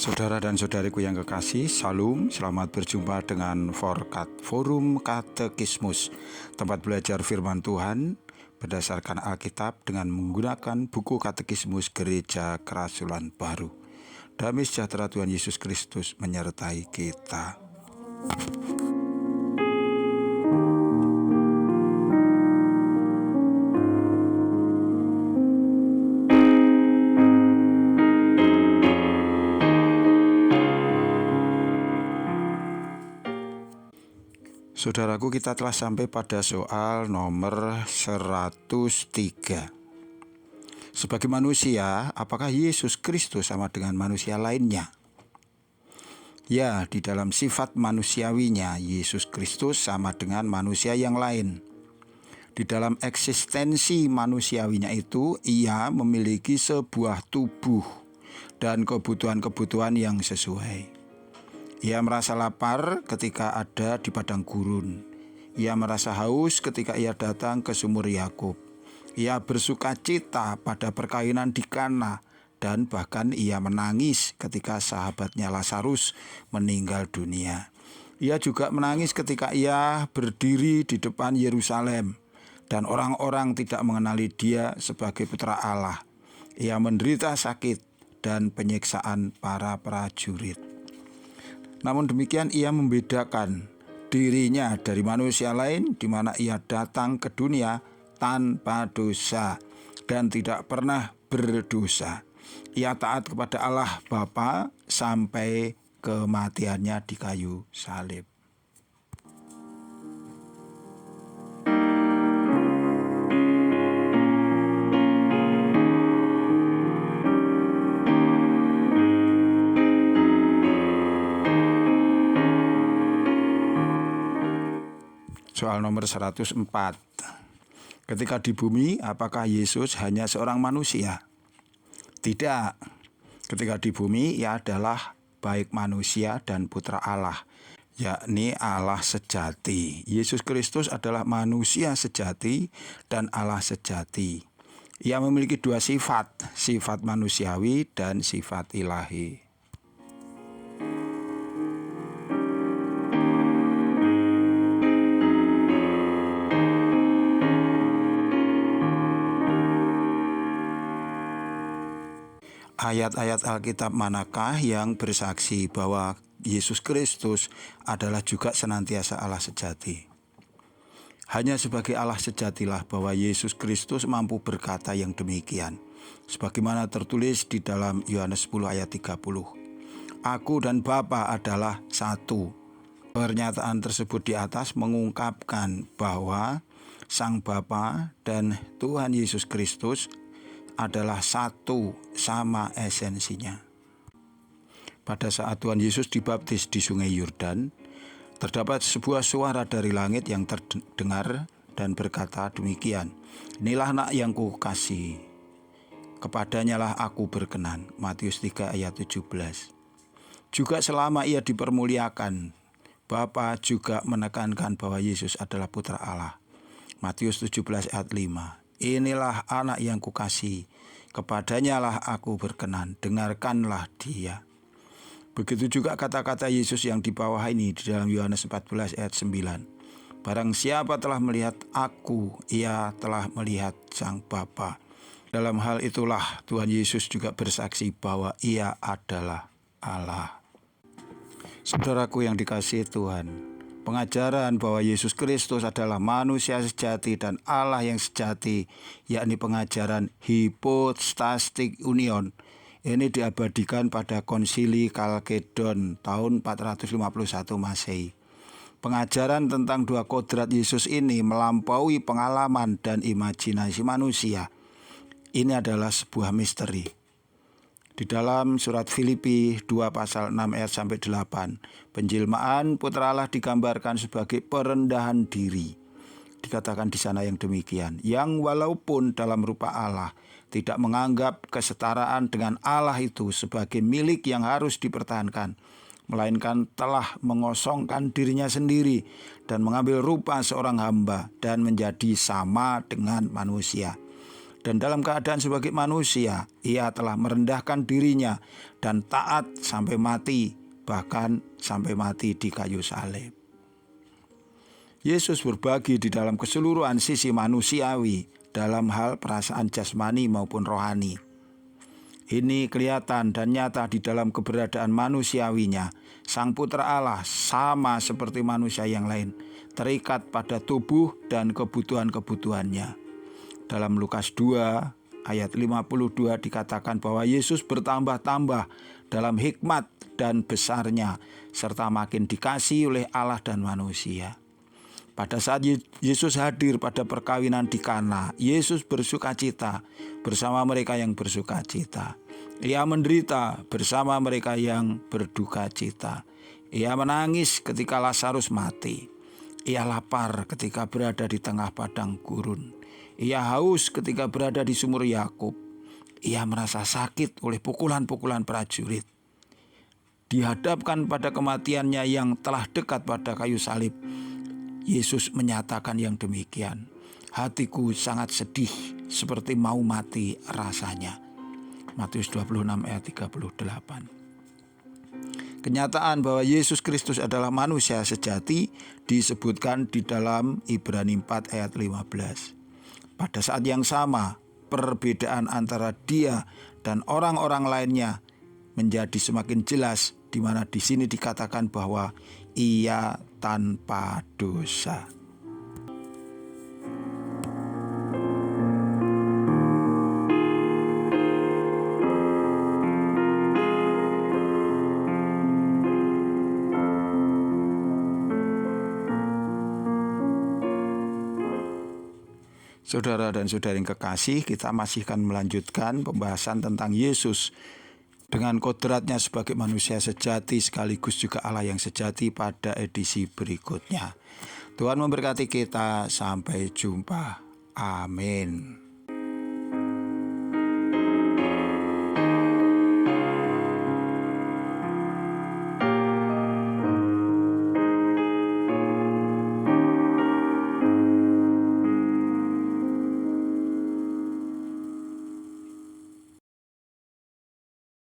Saudara dan saudariku yang kekasih, Salam, selamat berjumpa dengan Forum Katekismus, tempat belajar firman Tuhan berdasarkan Alkitab dengan menggunakan buku Katekismus Gereja Kerasulan Baru. Damai sejahtera Tuhan Yesus Kristus menyertai kita. Saudaraku, kita telah sampai pada soal nomor 103. Sebagai manusia, apakah Yesus Kristus sama dengan manusia lainnya? Ya, di dalam sifat manusiawinya, Yesus Kristus sama dengan manusia yang lain. Di dalam eksistensi manusiawinya itu, ia memiliki sebuah tubuh dan kebutuhan-kebutuhan yang sesuai. Ia merasa lapar ketika ada di padang gurun. Ia merasa haus ketika ia datang ke sumur Yakub. Ia bersuka cita pada perkawinan di Kana, dan bahkan ia menangis ketika sahabatnya Lazarus meninggal dunia. Ia juga menangis ketika ia berdiri di depan Yerusalem dan orang-orang tidak mengenali dia sebagai putra Allah. Ia menderita sakit dan penyiksaan para prajurit. Namun demikian ia membedakan dirinya dari manusia lain, di mana ia datang ke dunia tanpa dosa dan tidak pernah berdosa. Ia taat kepada Allah Bapa sampai kematiannya di kayu salib. Soal nomor 104. Ketika di bumi, apakah Yesus hanya seorang manusia? Tidak. Ketika di bumi, ia adalah baik manusia dan putra Allah, yakni Allah sejati. Yesus Kristus adalah manusia sejati dan Allah sejati. Ia memiliki dua sifat, sifat manusiawi dan sifat ilahi. Ayat-ayat Alkitab manakah yang bersaksi bahwa Yesus Kristus adalah juga senantiasa Allah sejati? Hanya sebagai Allah sejatilah bahwa Yesus Kristus mampu berkata yang demikian. Sebagaimana tertulis di dalam Yohanes 10 ayat 30. Aku dan Bapa adalah satu. Pernyataan tersebut di atas mengungkapkan bahwa Sang Bapa dan Tuhan Yesus Kristus adalah satu sama esensinya. Pada saat Tuhan Yesus dibaptis di Sungai Yordan, terdapat sebuah suara dari langit yang terdengar dan berkata demikian, "Inilah anak yang kukasihi, kepadanyalah aku berkenan." Matius 3 ayat 17. Juga selama ia dipermuliakan, Bapa juga menekankan bahwa Yesus adalah putra Allah. Matius 17 ayat 5. "Inilah anak yang kukasihi, kepadanyalah aku berkenan, dengarkanlah dia." Begitu juga kata-kata Yesus yang di bawah ini di dalam Yohanes 14 ayat 9. "Barang siapa telah melihat aku, ia telah melihat Sang Bapa." Dalam hal itulah Tuhan Yesus juga bersaksi bahwa ia adalah Allah. Saudaraku yang dikasihi Tuhan, pengajaran bahwa Yesus Kristus adalah manusia sejati dan Allah yang sejati, yakni pengajaran hypostatic union, ini diabadikan pada Konsili Kalkedon tahun 451 Masehi. Pengajaran tentang dua kodrat Yesus ini melampaui pengalaman dan imajinasi manusia. Ini adalah sebuah misteri. Di dalam surat Filipi 2 pasal 6 ayat sampai 8, penjelmaan putra Allah digambarkan sebagai perendahan diri. Dikatakan di sana yang demikian, yang walaupun dalam rupa Allah tidak menganggap kesetaraan dengan Allah itu sebagai milik yang harus dipertahankan, melainkan telah mengosongkan dirinya sendiri dan mengambil rupa seorang hamba dan menjadi sama dengan manusia. dan dalam keadaan sebagai manusia, ia telah merendahkan dirinya dan taat sampai mati, bahkan sampai mati di kayu salib. Yesus berbagi di dalam keseluruhan sisi manusiawi dalam hal perasaan jasmani maupun rohani. Ini kelihatan dan nyata di dalam keberadaan manusiawinya. Sang Putra Allah sama seperti manusia yang lain, terikat pada tubuh dan kebutuhan-kebutuhannya. Dalam Lukas 2 ayat 52 dikatakan bahwa Yesus bertambah-tambah dalam hikmat dan besarnya, serta makin dikasihi oleh Allah dan manusia. Pada saat Yesus hadir pada perkawinan di Kana, Yesus bersukacita bersama mereka yang bersukacita. Ia menderita bersama mereka yang berduka cita. Ia menangis ketika Lazarus mati. Ia lapar ketika berada di tengah padang gurun. Ia haus ketika berada di sumur Yakub. Ia merasa sakit oleh pukulan-pukulan prajurit. Dihadapkan pada kematiannya yang telah dekat pada kayu salib, Yesus menyatakan yang demikian. Hatiku sangat sedih seperti mau mati rasanya. Matius 26 ayat 38. Kenyataan bahwa Yesus Kristus adalah manusia sejati disebutkan di dalam Ibrani 4 ayat 15. Pada saat yang sama, perbedaan antara dia dan orang-orang lainnya menjadi semakin jelas, di mana di sini dikatakan bahwa ia tanpa dosa. Saudara dan saudari yang kekasih, kita masih akan melanjutkan pembahasan tentang Yesus dengan kodratnya sebagai manusia sejati sekaligus juga Allah yang sejati pada edisi berikutnya. Tuhan memberkati kita, sampai jumpa. Amin.